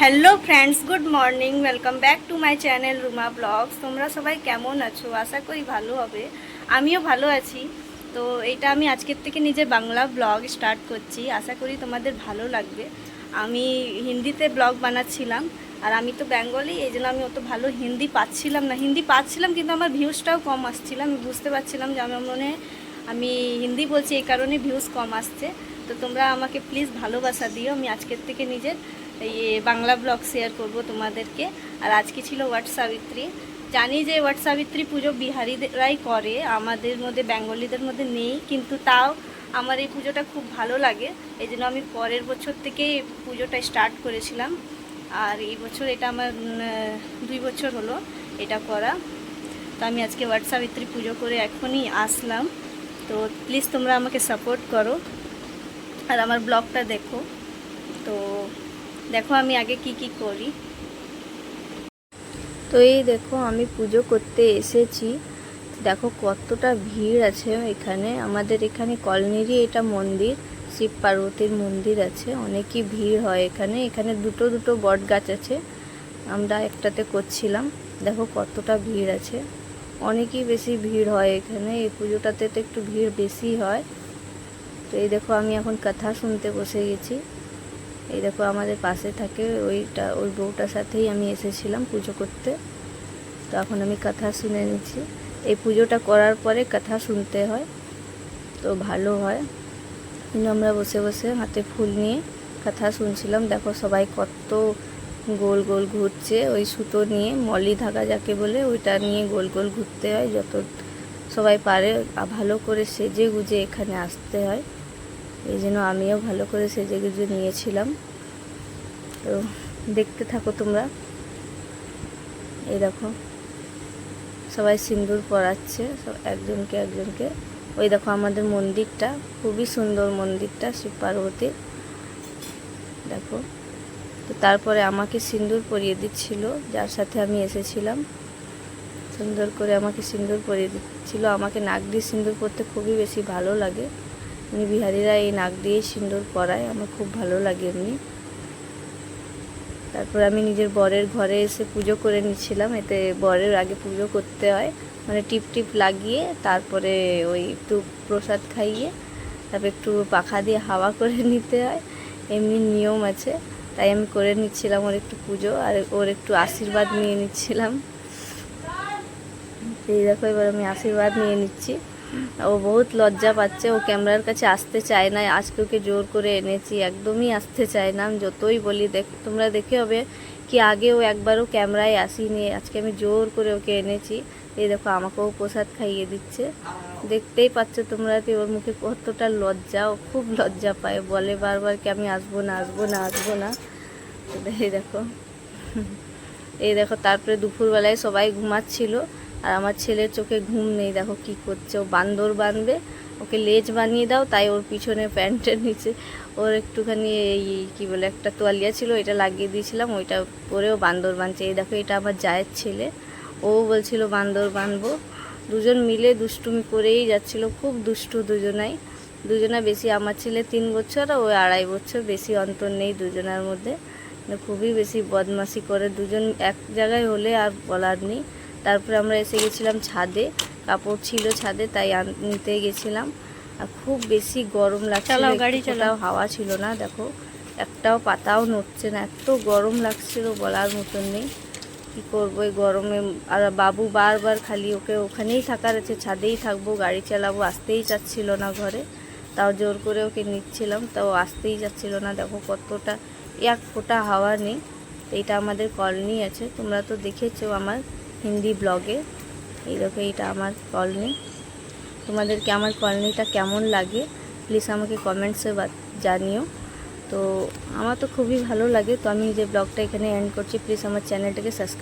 Hello friends, good morning. Welcome back to my channel Ruma blogs. তোমরা সবাই কেমন আছো? আশা করি ভালো হবে। আমিও ভালো আছি। তো এটা আমি আজকের থেকে নিজে বাংলা ব্লগ স্টার্ট করছি। আশা করি তোমাদের ভালো লাগবে। আমি হিন্দিতে ব্লগ বানাচ্ছিলাম, আর আমি তো বেঙ্গলি, এই জন্য আমি অত ভালো হিন্দি পাচ্ছিলাম না। হিন্দি পাচ্ছিলাম কিন্তু আমার ভিউজটাও কম আসছিল। আমি বুঝতে পারছিলাম যে আমার মনে আমি হিন্দি বলছি, এই কারণে ভিউজ কম আসছে। তো তোমরা আমাকে প্লিজ ভালোবাসা দিও। আমি আজকের থেকে নিজের এই বাংলা ব্লগ শেয়ার করব তোমাদেরকে। আর আজকে ছিল ওয়াট সাবিত্রী। জানি যে ওয়াট সাবিত্রী পুজো বিহারিরাই করে, আমাদের মধ্যে বেঙ্গলিদের মধ্যে নেই, কিন্তু তাও আমার এই পুজোটা খুব ভালো লাগে। এই জন্য আমি পরের বছর থেকেই পুজোটা স্টার্ট করেছিলাম। আর এই বছর এটা আমার 2 বছর হলো এটা করা। তো আমি আজকে ওয়াট সাবিত্রী পুজো করে এখনই আসলাম। তো প্লিজ তোমরা আমাকে সাপোর্ট করো আর আমার ব্লগটা দেখো। তো দেখো আমি আগে কি কি করি। তো এই দেখো আমি পুজো করতে এসেছি। দেখো কতটা ভিড় আছে এখানে। আমাদের এখানে কলোনিরই এটা মন্দির, শিব পার্বতীর মন্দির আছে। অনেকই ভিড় হয় এখানে। এখানে দুটো দুটো বট গাছ আছে, আমরা একটাতে করছিলাম। দেখো কতটা ভিড় আছে, অনেকই বেশি ভিড় হয় এখানে। এই পুজোটাতে তো একটু ভিড় বেশি হয়। তো এই দেখো আমি এখন কথা শুনতে বসে গেছি। এই দেখো আমাদের পাশে থাকে ওই বউটার সাথেই আমি এসেছিলাম পুজো করতে। তো এখন আমি কথা শুনে নিচ্ছি। এই পুজোটা করার পরে কথা শুনতে হয়, তো ভালো হয়। কিন্তু আমরা বসে বসে হাতে ফুল নিয়ে কথা শুনছিলাম। দেখো সবাই কত গোল গোল ঘুরছে। ওই সুতো নিয়ে, মলি ধাগা যাকে বলে, ওইটা নিয়ে গোল গোল ঘুরতে হয়। যত সবাই পারে ভালো করে সেজে গুজে এখানে আসতে হয়। এই জন্য আমিও ভালো করে সেজে গুজে নিয়েছিলাম। তো দেখতে থাকো তোমরা। এই দেখো সবাই সিঁদুর পরাচ্ছে সব একজনকে একজনকে। ওই দেখো আমাদের মন্দিরটা, খুবই সুন্দর মন্দিরটা, শিব পার্বতীর। দেখো, তো তারপরে আমাকে সিঁদুর পরিয়ে দিচ্ছিল যার সাথে আমি এসেছিলাম। সুন্দর করে আমাকে সিঁদুর পরিয়ে দিচ্ছিল। আমাকে নাক দিয়ে সিঁদুর পরতে খুবই বেশি ভালো লাগে। এমনি বিহারিরা এই নাক দিয়েই সিঁদুর পরায়, আমার খুব ভালো লাগে এমনি। তারপর আমি নিজের বরের ঘরে এসে পুজো করে নিচ্ছিলাম। এতে বরের আগে পুজো করতে হয়, মানে টিপ টিপ লাগিয়ে, তারপরে ওই একটু প্রসাদ খাইয়ে, তারপর একটু পাখা দিয়ে হাওয়া করে নিতে হয়। এমনি নিয়ম আছে, তাই আমি করে নিচ্ছিলাম ওর একটু পুজো, আর ওর একটু আশীর্বাদ নিয়ে নিচ্ছিলাম। এই দেখো এবার আমি আশীর্বাদ নিয়ে নিচ্ছি। ও বহুত লজ্জা পাচ্ছে, ও ক্যামেরার কাছে আসতে চায় না। আজকে ওকে জোর করে এনেছি, একদমই আসতে চায় না। আমি যতই বলি, তোমরা দেখে হবে কি আগে ও একবারও ক্যামেরায় আসিনি, আজকে আমি জোর করে ওকে এনেছি। এই দেখো আমাকেও প্রসাদ খাইয়ে দিচ্ছে। দেখতেই পাচ্ছ তোমরা যে ওর মুখে কতটা লজ্জা। ও খুব লজ্জা পায়, বলে বারবার কি আমি আসবো না আসবো না আসবো না। এই দেখো এই দেখো তারপরে দুপুরবেলায় সবাই ঘুমাচ্ছিল, আর আমার ছেলের চোখে ঘুম নেই। দেখো কি করছে, ও বান্দর বাঁধবে। ওকে লেজ বানিয়ে দাও, তাই ওর পিছনে প্যান্টের নিচে ওর একটুখানি এই কী বলে একটা তোয়ালিয়া ছিল, এটা লাগিয়ে দিয়েছিলাম, ওইটা পরেও বান্দর বাঁধছে। এই দেখো এটা আমার জায়ের ছেলে, ও বলছিল বান্দর বাঁধবো। দুজন মিলে দুষ্টুমি করেই যাচ্ছিল, খুব দুষ্টু দুজনা বেশি। আমার ছেলে 3 বছর, ও 2.5 বছর, বেশি অন্তর নেই দুজনের মধ্যে। খুবই বেশি বদমাশি করে দুজন, এক জায়গায় হলে আর বলার নেই। তারপরে আমরা এসে গেছিলাম ছাদে, কাপড় ছিল ছাদে, তাই নিতে গেছিলাম। আর খুব বেশি গরম লাগছিল, একটাও হাওয়া ছিল না। দেখো একটাও পাতাও নড়ছে না, এত গরম লাগছিল বলার মতন নেই। কী করবো এই গরমে। আর বাবু বারবার খালি ওকে ওখানেই থাকার আছে, ছাদেই থাকবো, গাড়ি চালাবো, আসতেই চাচ্ছিল না ঘরে। তাও জোর করে ওকে নিচ্ছিলাম, তাও আসতেই যাচ্ছিল না। দেখো কতটা, এক ফোঁটা হাওয়া নেই। এইটা আমাদের কলোনি আছে, তোমরা তো দেখেছো আমার হিন্দি ব্লগে। এই দেখো এইটা আমার কলোনি। তোমাদেরকে আমার কলোনিটা কেমন লাগে প্লিজ আমাকে কমেন্টসে জানিও। তো আমার তো খুবই ভালো লাগে। তো আমি যে ব্লগটা এখানে এন্ড করছি, প্লিজ আমার চ্যানেলটাকে সাবস্ক্রাইব